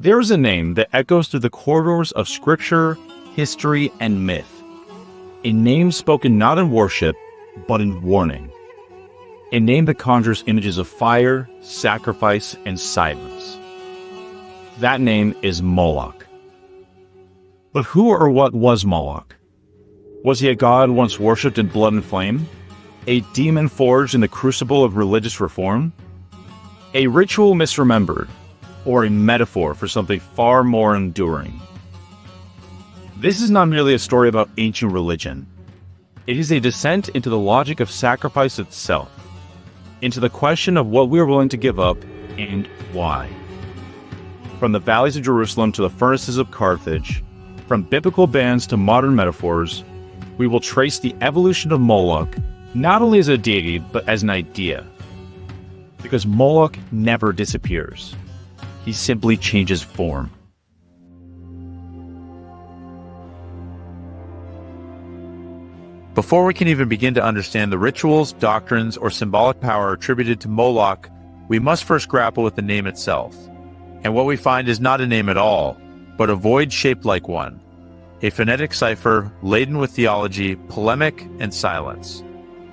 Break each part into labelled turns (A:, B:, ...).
A: There is a name that echoes through the corridors of scripture, history, and myth. A name spoken not in worship, but in warning. A name that conjures images of fire, sacrifice, and silence. That name is Moloch. But who or what was Moloch? Was he a god once worshipped in blood and flame? A demon forged in the crucible of religious reform? A ritual misremembered? Or a metaphor for something far more enduring? This is not merely a story about ancient religion. It is a descent into the logic of sacrifice itself, into the question of what we are willing to give up and why. From the valleys of Jerusalem to the furnaces of Carthage, from biblical bans to modern metaphors, we will trace the evolution of Moloch not only as a deity, but as an idea. Because Moloch never disappears. He simply changes form.
B: Before we can even begin to understand the rituals, doctrines, or symbolic power attributed to Moloch, we must first grapple with the name itself. And what we find is not a name at all, but a void shaped like one. A phonetic cipher laden with theology, polemic, and silence.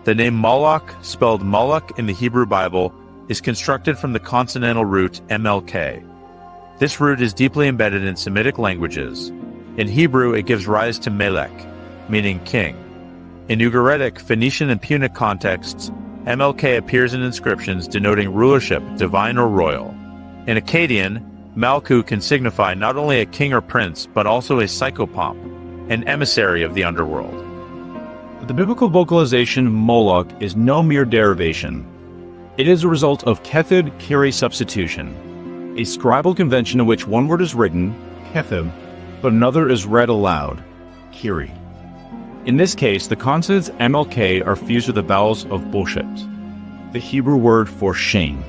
B: The name Moloch, spelled Moloch in the Hebrew Bible, is constructed from the consonantal root MLK. This root is deeply embedded in Semitic languages. In Hebrew, it gives rise to Melech, meaning king. In Ugaritic, Phoenician, and Punic contexts, MLK appears in inscriptions denoting rulership, divine or royal. In Akkadian, Malku can signify not only a king or prince, but also a psychopomp, an emissary of the underworld.
A: The biblical vocalization Moloch is no mere derivation. It is a result of Kethid-Kiri substitution, a scribal convention in which one word is written, Kethib, but another is read aloud, Kiri. In this case, the consonants MLK are fused with the vowels of Boshet, the Hebrew word for shame.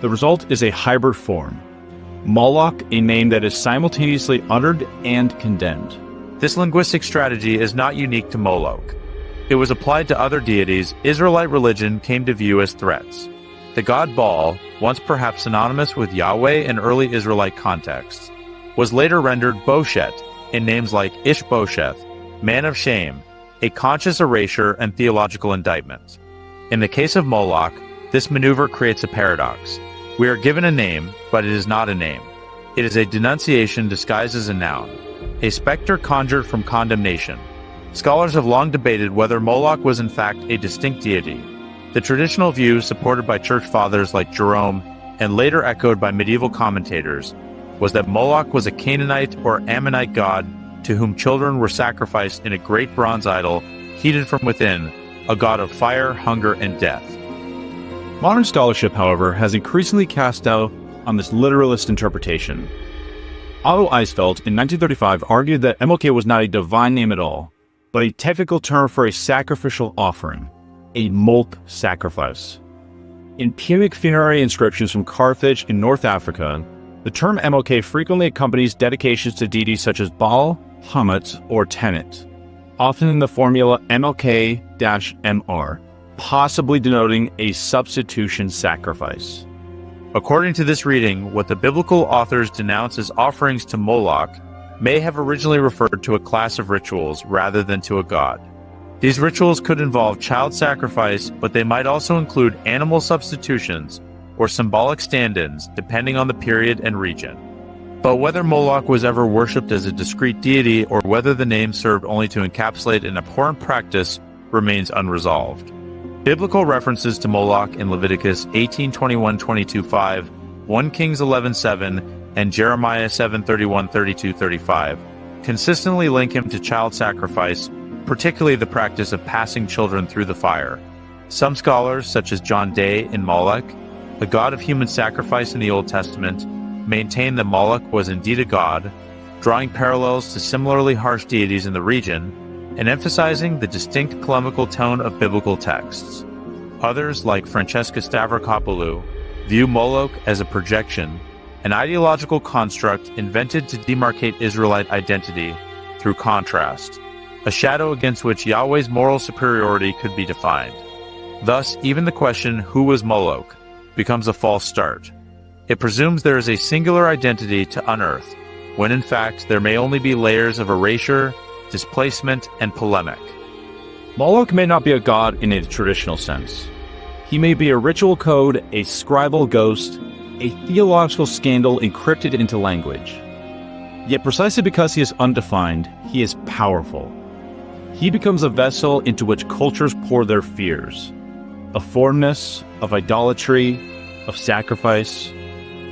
A: The result is a hybrid form. Moloch, a name that is simultaneously uttered and condemned.
B: This linguistic strategy is not unique to Moloch. It was applied to other deities Israelite religion came to view as threats. The god Baal, once perhaps synonymous with Yahweh in early Israelite contexts, was later rendered Boshet in names like Ishbosheth, man of shame, a conscious erasure and theological indictment. In the case of Moloch, this maneuver creates a paradox. We are given a name, but it is not a name. It is a denunciation disguised as a noun, a specter conjured from condemnation. Scholars have long debated whether Moloch was in fact a distinct deity. The traditional view, supported by church fathers like Jerome, and later echoed by medieval commentators, was that Moloch was a Canaanite or Ammonite god to whom children were sacrificed in a great bronze idol heated from within, a god of fire, hunger, and death.
A: Modern scholarship, however, has increasingly cast doubt on this literalist interpretation. Otto Eisfeld in 1935 argued that MLK was not a divine name at all, but a technical term for a sacrificial offering, a molk sacrifice. In Punic funerary inscriptions from Carthage in North Africa, the term MLK frequently accompanies dedications to deities such as Baal, Hamat, or Tenet, often in the formula MLK-MR, possibly denoting a substitution sacrifice.
B: According to this reading, what the biblical authors denounce as offerings to Moloch may have originally referred to a class of rituals rather than to a god. These rituals could involve child sacrifice, but they might also include animal substitutions or symbolic stand-ins, depending on the period and region. But whether Moloch was ever worshipped as a discrete deity or whether the name served only to encapsulate an abhorrent practice remains unresolved. Biblical references to Moloch in Leviticus 18:21-22:5, 1 Kings 11:7, and Jeremiah 7:31-32-35 consistently link him to child sacrifice, particularly the practice of passing children through the fire. Some scholars, such as John Day in Moloch, the god of human sacrifice in the Old Testament, maintain that Moloch was indeed a god, drawing parallels to similarly harsh deities in the region, and emphasizing the distinct polemical tone of biblical texts. Others, like Francesca Stavrokopoulou, view Moloch as a projection, an ideological construct invented to demarcate Israelite identity through contrast, a shadow against which Yahweh's moral superiority could be defined. Thus, even the question, who was Moloch, becomes a false start. It presumes there is a singular identity to unearth, when in fact there may only be layers of erasure, displacement, and polemic.
A: Moloch may not be a god in a traditional sense. He may be a ritual code, a scribal ghost, a theological scandal encrypted into language. Yet precisely because he is undefined, he is powerful. He becomes a vessel into which cultures pour their fears, of foreignness, of idolatry, of sacrifice,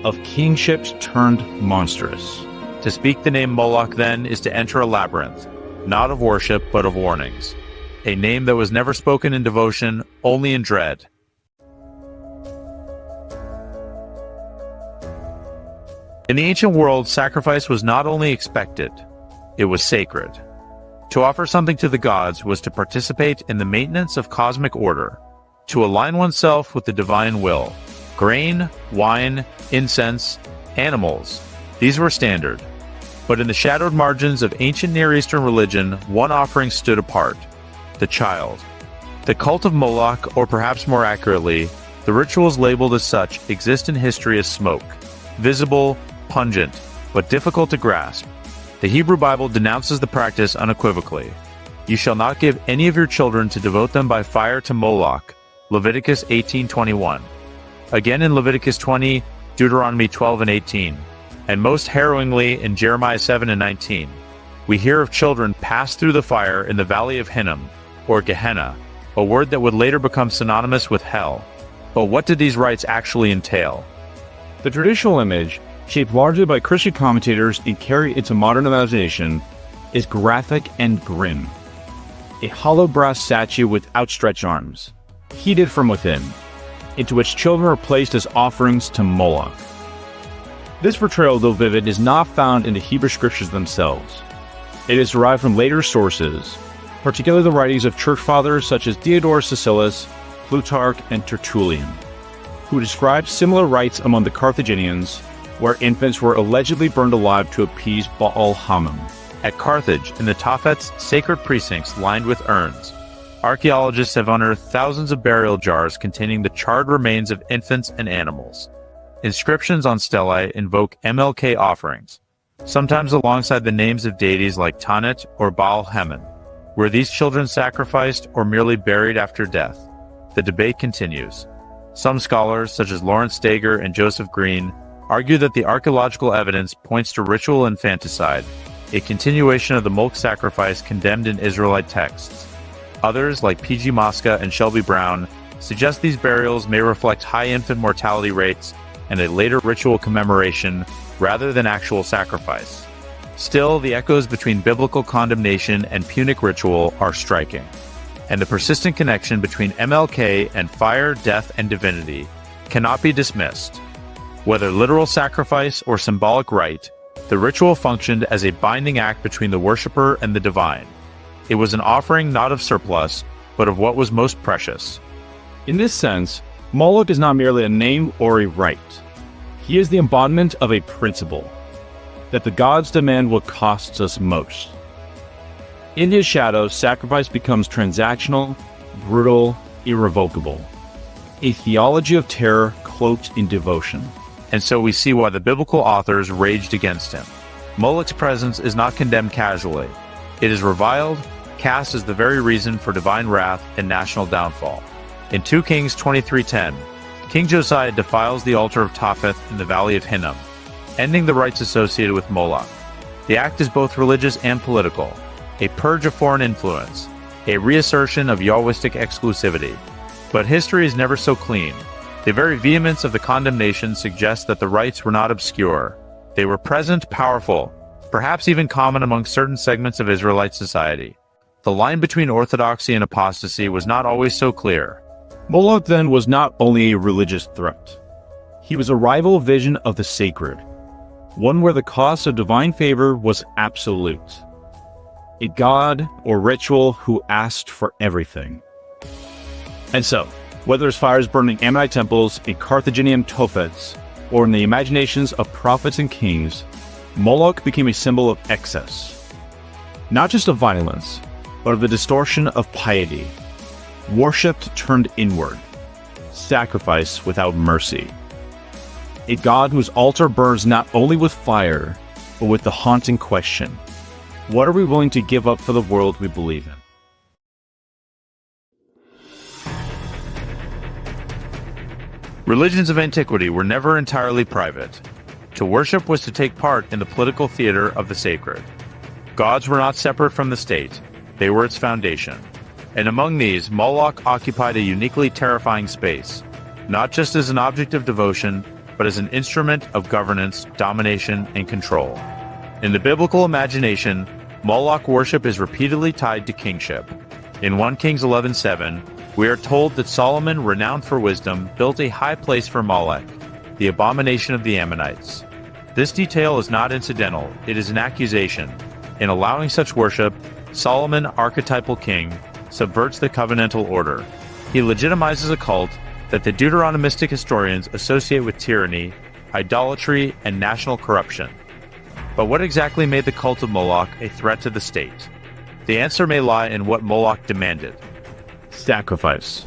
A: of kingship turned monstrous.
B: To speak the name Moloch, then, is to enter a labyrinth, not of worship, but of warnings. A name that was never spoken in devotion, only in dread. In the ancient world, sacrifice was not only expected, it was sacred. To offer something to the gods was to participate in the maintenance of cosmic order, to align oneself with the divine will. Grain, wine, incense, animals, these were standard. But in the shadowed margins of ancient Near Eastern religion, one offering stood apart: the child. The cult of Moloch, or perhaps more accurately, the rituals labeled as such, exist in history as smoke, visible, pungent, but difficult to grasp. The Hebrew Bible denounces the practice unequivocally. You shall not give any of your children to devote them by fire to Moloch, Leviticus 18:21. Again in Leviticus 20, Deuteronomy 12 and 18, and most harrowingly in Jeremiah 7 and 19. We hear of children passed through the fire in the valley of Hinnom, or Gehenna, a word that would later become synonymous with hell. But what did these rites actually entail?
A: The traditional image, shaped largely by Christian commentators and carried into modern imagination, is graphic and grim. A hollow brass statue with outstretched arms, heated from within, into which children are placed as offerings to Moloch. This portrayal, though vivid, is not found in the Hebrew scriptures themselves. It is derived from later sources, particularly the writings of church fathers such as Devours, Plutarch, and Tertullian, who described similar rites among the Carthaginians, where infants were allegedly burned alive to appease Baal Hamon.
B: At Carthage, in the Tophet's sacred precincts lined with urns, archaeologists have unearthed thousands of burial jars containing the charred remains of infants and animals. Inscriptions on stelae invoke MLK offerings, sometimes alongside the names of deities like Tanit or Baal Hamon. Were these children sacrificed or merely buried after death? The debate continues. Some scholars, such as Lawrence Steger and Joseph Green, argue that the archaeological evidence points to ritual infanticide, a continuation of the Moloch sacrifice condemned in Israelite texts. Others, like P.G. Mosca and Shelby Brown, suggest these burials may reflect high infant mortality rates and a later ritual commemoration rather than actual sacrifice. Still, the echoes between biblical condemnation and Punic ritual are striking, and the persistent connection between MLK and fire, death, and divinity cannot be dismissed. Whether literal sacrifice or symbolic rite, the ritual functioned as a binding act between the worshipper and the divine. It was an offering not of surplus, but of what was most precious.
A: In this sense, Moloch is not merely a name or a rite. He is the embodiment of a principle, that the gods demand what costs us most. In his shadow, sacrifice becomes transactional, brutal, irrevocable. A theology of terror cloaked in devotion.
B: And so we see why the biblical authors raged against him. Moloch's presence is not condemned casually. It is reviled, cast as the very reason for divine wrath and national downfall. In 2 Kings 23:10, King Josiah defiles the altar of Topheth in the valley of Hinnom, ending the rites associated with Moloch. The act is both religious and political, a purge of foreign influence, a reassertion of Yahwistic exclusivity. But history is never so clean. The very vehemence of the condemnation suggests that the rites were not obscure. They were present, powerful, perhaps even common among certain segments of Israelite society. The line between orthodoxy and apostasy was not always so clear.
A: Moloch then was not only a religious threat. He was a rival vision of the sacred, one where the cost of divine favor was absolute. A god or ritual who asked for everything. And so, whether his fires burning Ammonite temples in Carthaginian Tophets, or in the imaginations of prophets and kings, Moloch became a symbol of excess. Not just of violence, but of the distortion of piety. Worshipped turned inward. Sacrifice without mercy. a god whose altar burns not only with fire, but with the haunting question, what are we willing to give up for the world we believe in?
B: Religions of antiquity were never entirely private. To worship was to take part in the political theater of the sacred. Gods were not separate from the state, they were its foundation. And among these, Moloch occupied a uniquely terrifying space, not just as an object of devotion, but as an instrument of governance, domination, and control. In the biblical imagination, Moloch worship is repeatedly tied to kingship. In 1 Kings 11:7, we are told that Solomon, renowned for wisdom, built a high place for Moloch, the abomination of the Ammonites. This detail is not incidental, it is an accusation. In allowing such worship, Solomon, archetypal king, subverts the covenantal order. He legitimizes a cult that the Deuteronomistic historians associate with tyranny, idolatry, and national corruption. But what exactly made the cult of Moloch a threat to the state? The answer may lie in what Moloch demanded.
A: Sacrifice,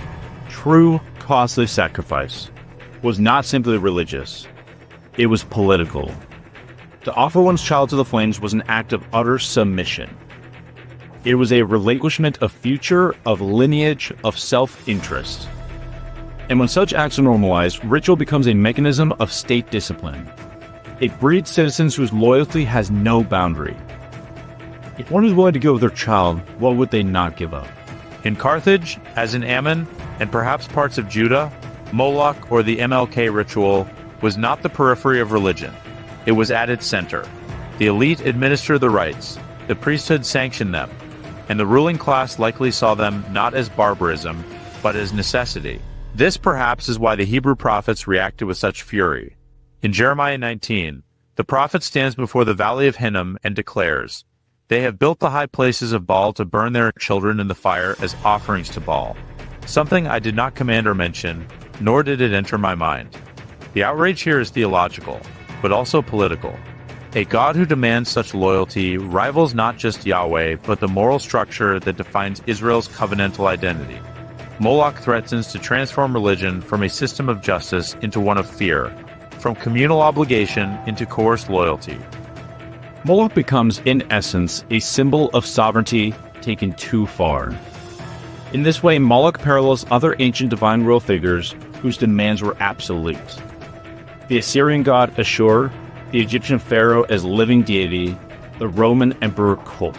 A: true costly sacrifice, was not simply religious. It was political. To offer one's child to the flames was an act of utter submission. It was a relinquishment of future, of lineage, of self-interest. And when such acts are normalized, ritual becomes a mechanism of state discipline. It breeds citizens whose loyalty has no boundary. If one is willing to give up their child, what would they not give up?
B: In Carthage, as in Ammon, and perhaps parts of Judah, Moloch, or the MLK ritual, was not the periphery of religion. It was at its center. The elite administered the rites, the priesthood sanctioned them, and the ruling class likely saw them not as barbarism, but as necessity. This perhaps is why the Hebrew prophets reacted with such fury. In Jeremiah 19, the prophet stands before the valley of Hinnom and declares, "They have built the high places of Baal to burn their children in the fire as offerings to Baal," something I did not command or mention, nor did it enter my mind. The outrage here is theological, but also political. A God who demands such loyalty rivals not just Yahweh, but the moral structure that defines Israel's covenantal identity. Moloch threatens to transform religion from a system of justice into one of fear, from communal obligation into coerced loyalty.
A: Moloch becomes, in essence, a symbol of sovereignty taken too far. In this way, Moloch parallels other ancient divine royal figures whose demands were absolute. The Assyrian god Ashur, the Egyptian pharaoh as living deity, the Roman emperor cult.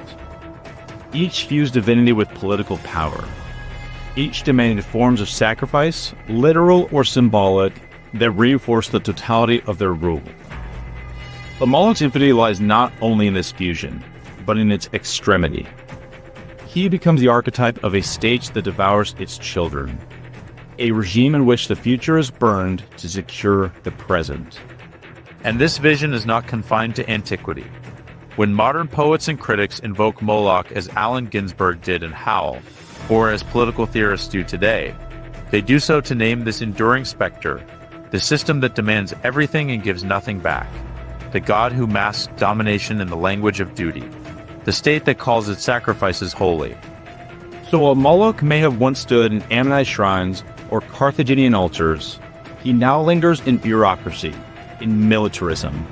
A: Each fused divinity with political power. Each demanded forms of sacrifice, literal or symbolic, that reinforced the totality of their rule. But Moloch's infinity lies not only in this fusion, but in its extremity. He becomes the archetype of a state that devours its children, a regime in which the future is burned to secure the present.
B: And this vision is not confined to antiquity. When modern poets and critics invoke Moloch as Allen Ginsberg did in Howl, or as political theorists do today, they do so to name this enduring specter, the system that demands everything and gives nothing back. The God who masks domination in the language of duty, the state that calls its sacrifices holy.
A: So while Moloch may have once stood in Ammonite shrines or Carthaginian altars, he now lingers in bureaucracy, in militarism,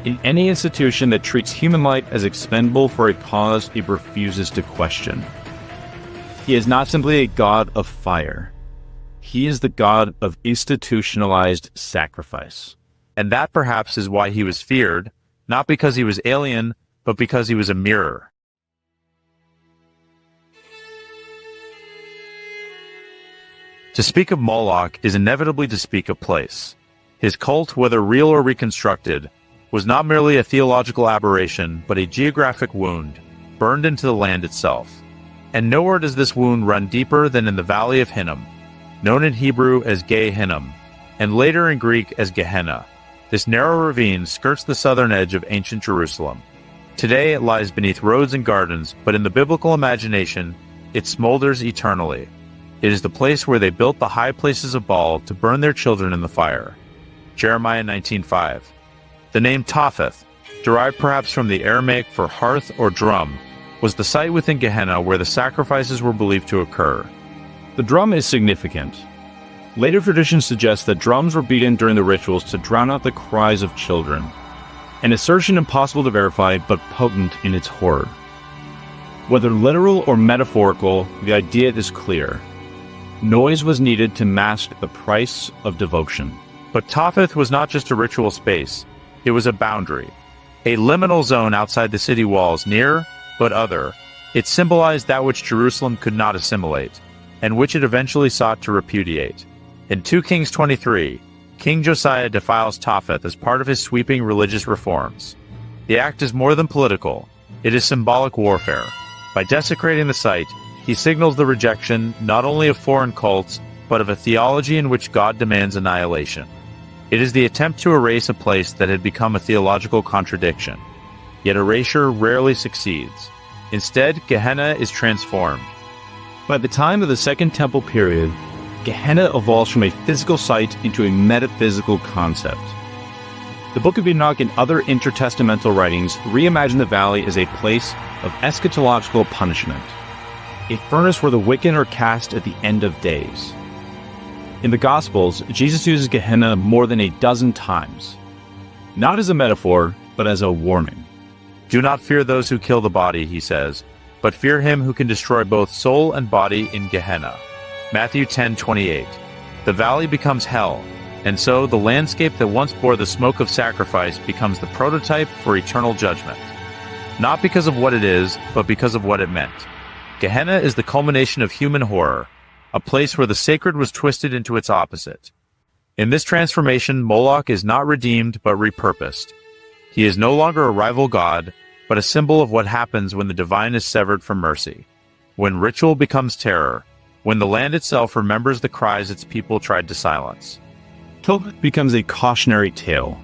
A: in any institution that treats human life as expendable for a cause it refuses to question. He is not simply a god of fire. He is the god of institutionalized sacrifice.
B: And that perhaps is why he was feared, not because he was alien, but because he was a mirror. To speak of Moloch is inevitably to speak of place. His cult, whether real or reconstructed, was not merely a theological aberration, but a geographic wound, burned into the land itself. And nowhere does this wound run deeper than in the valley of Hinnom, known in Hebrew as Geh Hinnom, and later in Greek as Gehenna. This narrow ravine skirts the southern edge of ancient Jerusalem. Today it lies beneath roads and gardens, but in the biblical imagination, it smolders eternally. It is the place where they built the high places of Baal to burn their children in the fire. Jeremiah 19:5. The name Topheth, derived perhaps from the Aramaic for hearth or drum, was the site within Gehenna where the sacrifices were believed to occur.
A: The drum is significant. Later traditions suggest that drums were beaten during the rituals to drown out the cries of children, an assertion impossible to verify but potent in its horror. Whether literal or metaphorical, the idea is clear. Noise was needed to mask the price of devotion.
B: But Topheth was not just a ritual space, it was a boundary, a liminal zone outside the city walls, near but other. It symbolized that which Jerusalem could not assimilate, and which it eventually sought to repudiate. In 2 Kings 23, King Josiah defiles Topheth as part of his sweeping religious reforms. The act is more than political, it is symbolic warfare. By desecrating the site, he signals the rejection not only of foreign cults, but of a theology in which God demands annihilation. It is the attempt to erase a place that had become a theological contradiction. Yet erasure rarely succeeds. Instead, Gehenna is transformed.
A: By the time of the Second Temple period, Gehenna evolves from a physical site into a metaphysical concept. The Book of Enoch and other intertestamental writings reimagine the valley as a place of eschatological punishment, a furnace where the wicked are cast at the end of days. In the Gospels, Jesus uses Gehenna more than a dozen times, not as a metaphor, but as a warning.
B: Do not fear those who kill the body, he says, but fear him who can destroy both soul and body in Gehenna. Matthew 10:28. The valley becomes hell, and so the landscape that once bore the smoke of sacrifice becomes the prototype for eternal judgment. Not because of what it is, but because of what it meant. Gehenna is the culmination of human horror, a place where the sacred was twisted into its opposite. In this transformation, Moloch is not redeemed but repurposed. He is no longer a rival god, but a symbol of what happens when the divine is severed from mercy, when ritual becomes terror, when the land itself remembers the cries its people tried to silence.
A: Topheth becomes a cautionary tale,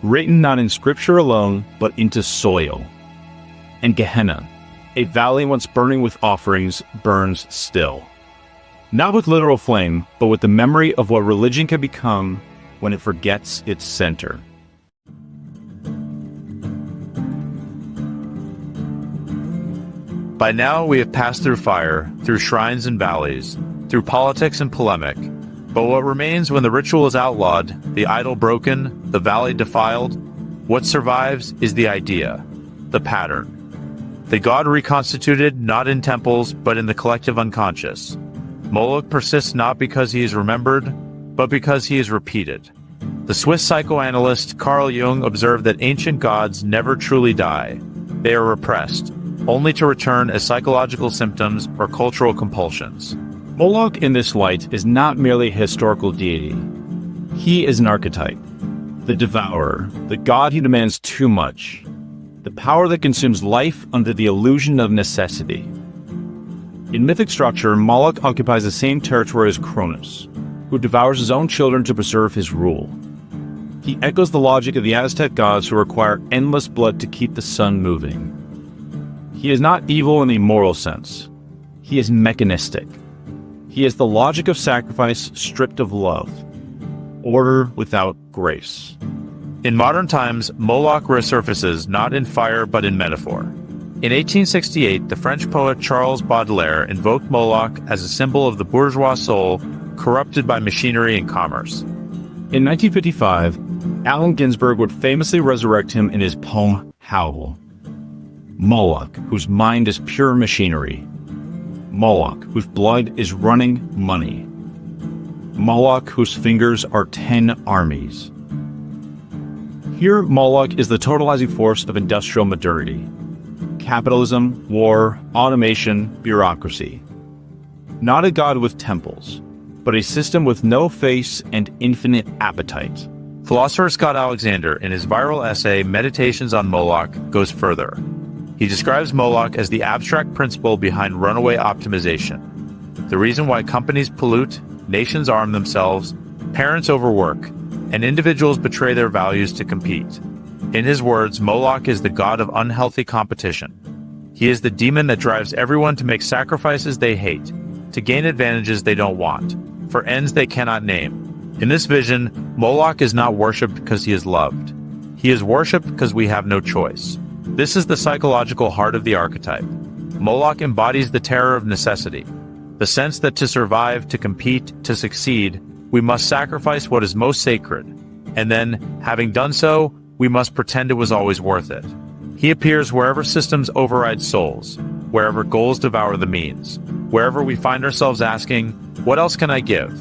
A: written not in scripture alone, but into soil. And Gehenna, a valley once burning with offerings, burns still. Not with literal flame, but with the memory of what religion can become when it forgets its center.
B: By now we have passed through fire, through shrines and valleys, through politics and polemic. But what remains when the ritual is outlawed, the idol broken, the valley defiled, what survives is the idea, the pattern. The god reconstituted not in temples, but in the collective unconscious. Moloch persists not because he is remembered, but because he is repeated. The Swiss psychoanalyst Carl Jung observed that ancient gods never truly die. They are repressed, only to return as psychological symptoms or cultural compulsions.
A: Moloch in this light is not merely a historical deity. He is an archetype, the devourer, the god who demands too much, the power that consumes life under the illusion of necessity. In mythic structure, Moloch occupies the same territory as Cronus, who devours his own children to preserve his rule. He echoes the logic of the Aztec gods who require endless blood to keep the sun moving. He is not evil in the moral sense. He is mechanistic. He is the logic of sacrifice stripped of love, order without grace.
B: In modern times, Moloch resurfaces not in fire but in metaphor. In 1868, the French poet Charles Baudelaire invoked Moloch as a symbol of the bourgeois soul corrupted by machinery and commerce.
A: In 1955, Allen Ginsberg would famously resurrect him in his poem Howl. Moloch, whose mind is pure machinery. Moloch, whose blood is running money. Moloch, whose fingers are 10 armies. Here, Moloch is the totalizing force of industrial modernity. Capitalism, war, automation, bureaucracy. Not a god with temples, but a system with no face and infinite appetite.
B: Philosopher Scott Alexander, in his viral essay Meditations on Moloch, goes further. He describes Moloch as the abstract principle behind runaway optimization, the reason why companies pollute, nations arm themselves, parents overwork, and individuals betray their values to compete. In his words, Moloch is the god of unhealthy competition. He is the demon that drives everyone to make sacrifices they hate, to gain advantages they don't want, for ends they cannot name. In this vision, Moloch is not worshipped because he is loved. He is worshipped because we have no choice. This is the psychological heart of the archetype. Moloch embodies the terror of necessity, the sense that to survive, to compete, to succeed, We must sacrifice what is most sacred, and then, having done so, we must pretend it was always worth it. He appears wherever systems override souls, wherever goals devour the means, wherever we find ourselves asking, what else can I give?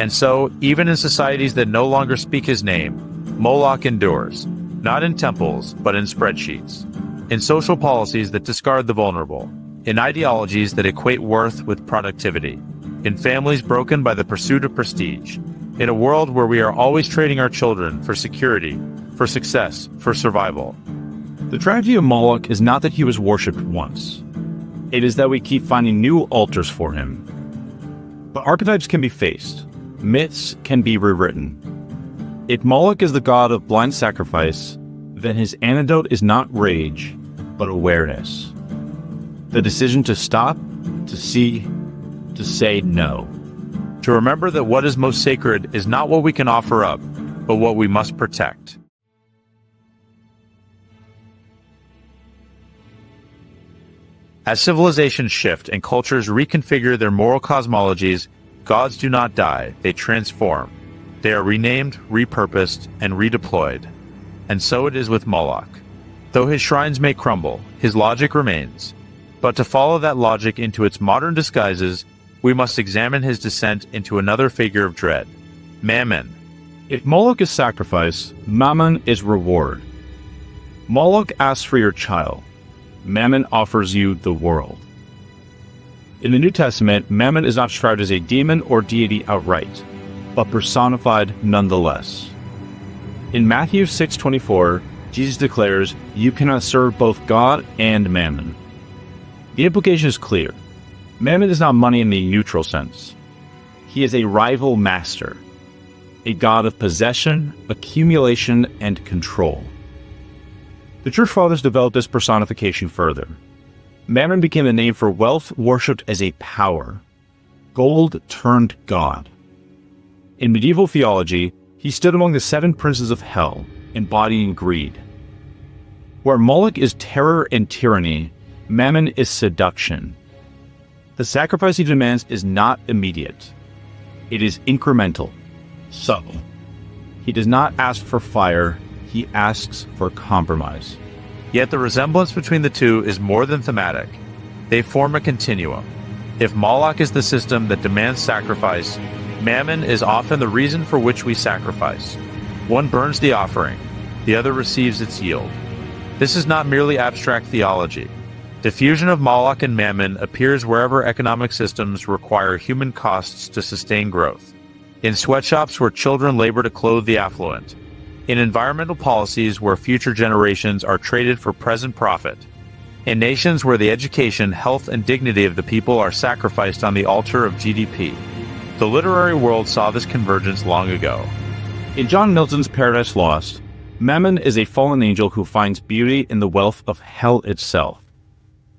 B: And so, even in societies that no longer speak his name, Moloch endures, not in temples, but in spreadsheets, in social policies that discard the vulnerable, in ideologies that equate worth with productivity, in families broken by the pursuit of prestige, in a world where we are always trading our children for security, for success, for survival.
A: The tragedy of Moloch is not that he was worshipped once. It is that we keep finding new altars for him. But archetypes can be faced. Myths can be rewritten. If Moloch is the god of blind sacrifice, then his antidote is not rage, but awareness. The decision to stop, to see, to say no.
B: To remember that what is most sacred is not what we can offer up, but what we must protect. As civilizations shift and cultures reconfigure their moral cosmologies, gods do not die, they transform. They are renamed, repurposed, and redeployed. And so it is with Moloch. Though his shrines may crumble, his logic remains. But to follow that logic into its modern disguises, we must examine his descent into another figure of dread, Mammon.
A: If Moloch is sacrifice, Mammon is reward. Moloch asks for your child. Mammon offers you the world. In the New Testament, Mammon is not described as a demon or deity outright, but personified nonetheless. In Matthew 6:24, Jesus declares, "You cannot serve both God and Mammon." The implication is clear. Mammon is not money in the neutral sense. He is a rival master, a god of possession, accumulation, and control. The Church Fathers developed this personification further. Mammon became a name for wealth worshipped as a power. Gold turned God. In medieval theology, he stood among the 7 princes of hell, embodying greed. Where Moloch is terror and tyranny, Mammon is seduction. The sacrifice he demands is not immediate. It is incremental, subtle. He does not ask for fire, he asks for compromise.
B: Yet the resemblance between the two is more than thematic. They form a continuum. If Moloch is the system that demands sacrifice, Mammon is often the reason for which we sacrifice. One burns the offering, the other receives its yield. This is not merely abstract theology. The fusion of Moloch and Mammon appears wherever economic systems require human costs to sustain growth. In sweatshops where children labor to clothe the affluent. In environmental policies where future generations are traded for present profit. In nations where the education, health, and dignity of the people are sacrificed on the altar of GDP. The literary world saw this convergence long ago.
A: In John Milton's Paradise Lost, Mammon is a fallen angel who finds beauty in the wealth of hell itself.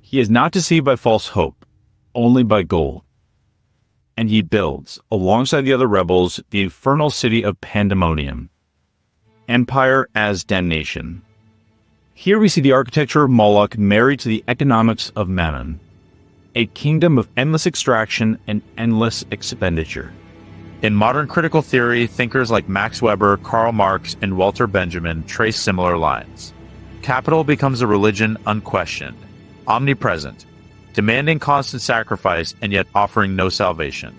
A: He is not deceived by false hope, only by gold. And he builds, alongside the other rebels, the infernal city of Pandemonium. Empire as damnation. Here we see the architecture of Moloch married to the economics of Mammon. A kingdom of endless extraction and endless expenditure.
B: In modern critical theory, thinkers like Max Weber, Karl Marx, and Walter Benjamin trace similar lines. Capital becomes a religion unquestioned, omnipresent, demanding constant sacrifice and yet offering no salvation.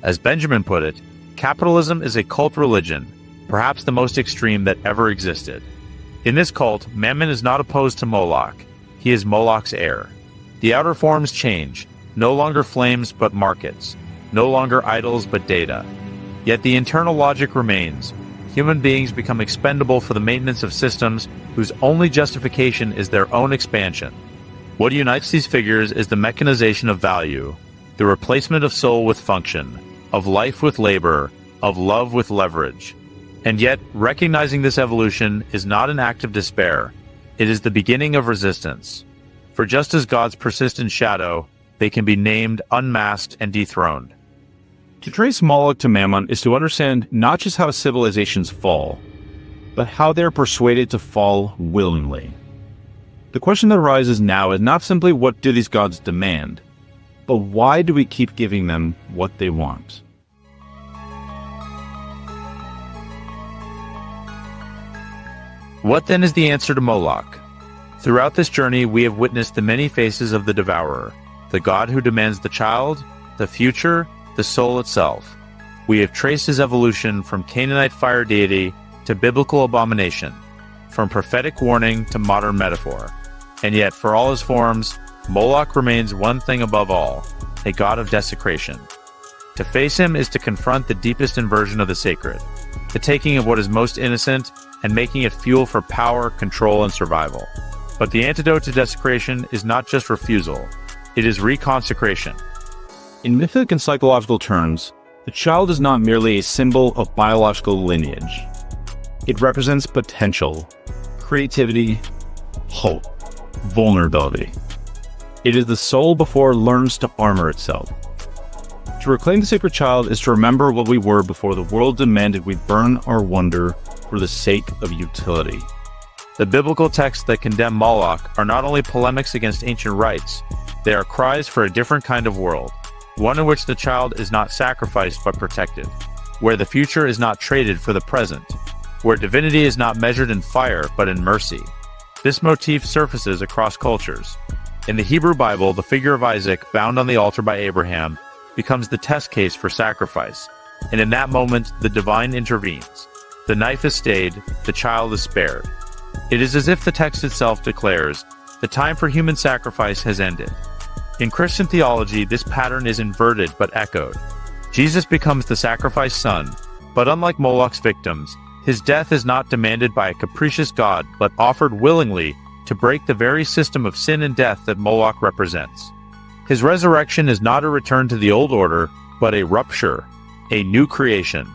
B: As Benjamin put it, capitalism is a cult religion, perhaps the most extreme that ever existed. In this cult, Mammon is not opposed to Moloch. He is Moloch's heir. The outer forms change, no longer flames but markets, no longer idols but data. Yet the internal logic remains. Human beings become expendable for the maintenance of systems whose only justification is their own expansion. What unites these figures is the mechanization of value, the replacement of soul with function, of life with labor, of love with leverage. And yet, recognizing this evolution is not an act of despair. It is the beginning of resistance. For just as gods persist in shadow, they can be named, unmasked, and dethroned.
A: To trace Moloch to Mammon is to understand not just how civilizations fall, but how they are persuaded to fall willingly. The question that arises now is not simply what do these gods demand, but why do we keep giving them what they want?
B: What then is the answer to Moloch? Throughout this journey, we have witnessed the many faces of the Devourer, the god who demands the child, the future, the soul itself. We have traced his evolution from Canaanite fire deity to biblical abomination, from prophetic warning to modern metaphor. And yet, for all his forms, Moloch remains one thing above all, a god of desecration. To face him is to confront the deepest inversion of the sacred, the taking of what is most innocent and making it fuel for power, control, and survival. But the antidote to desecration is not just refusal, it is reconsecration.
A: In mythic and psychological terms, the child is not merely a symbol of biological lineage. It represents potential, creativity, hope, vulnerability. It is the soul before it learns to armor itself. To reclaim the sacred child is to remember what we were before the world demanded we burn our wonder for the sake of utility.
B: The biblical texts that condemn Moloch are not only polemics against ancient rites, they are cries for a different kind of world, one in which the child is not sacrificed but protected, where the future is not traded for the present, where divinity is not measured in fire but in mercy. This motif surfaces across cultures. In the Hebrew Bible, the figure of Isaac, bound on the altar by Abraham, becomes the test case for sacrifice, and in that moment the divine intervenes. The knife is stayed, the child is spared. It is as if the text itself declares, the time for human sacrifice has ended. In Christian theology, this pattern is inverted but echoed. Jesus becomes the sacrificed son, but unlike Moloch's victims, his death is not demanded by a capricious god but offered willingly to break the very system of sin and death that Moloch represents. His resurrection is not a return to the old order, but a rupture, a new creation.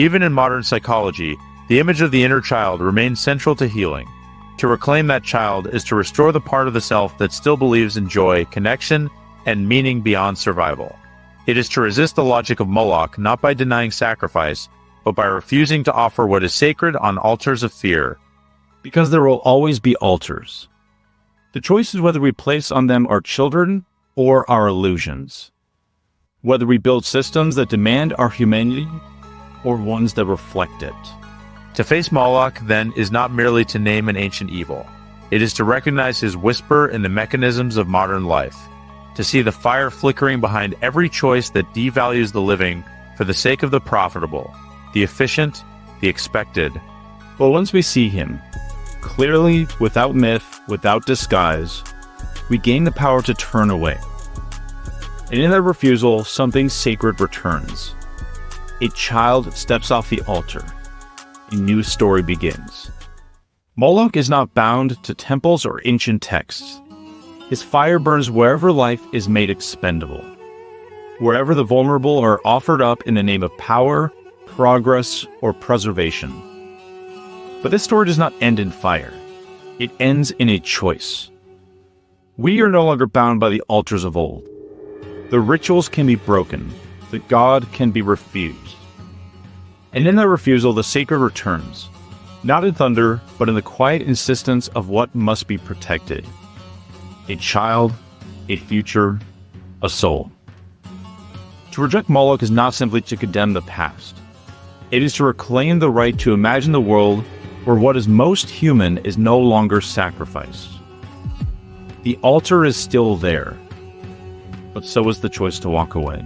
B: Even in modern psychology, the image of the inner child remains central to healing. To reclaim that child is to restore the part of the self that still believes in joy, connection, and meaning beyond survival. It is to resist the logic of Moloch not by denying sacrifice, but by refusing to offer what is sacred on altars of fear.
A: Because there will always be altars. The choice is whether we place on them our children or our illusions. Whether we build systems that demand our humanity or ones that reflect it.
B: To face Moloch, then, is not merely to name an ancient evil. It is to recognize his whisper in the mechanisms of modern life, to see the fire flickering behind every choice that devalues the living for the sake of the profitable, the efficient, the expected.
A: But once we see him, clearly, without myth, without disguise, we gain the power to turn away. And in that refusal, something sacred returns. A child steps off the altar. A new story begins. Moloch is not bound to temples or ancient texts. His fire burns wherever life is made expendable, wherever the vulnerable are offered up in the name of power, progress, or preservation. But this story does not end in fire. It ends in a choice. We are no longer bound by the altars of old. The rituals can be broken. The god can be refused. And in that refusal, the sacred returns, not in thunder, but in the quiet insistence of what must be protected. A child, a future, a soul. To reject Moloch is not simply to condemn the past. It is to reclaim the right to imagine the world where what is most human is no longer sacrificed. The altar is still there, but so is the choice to walk away.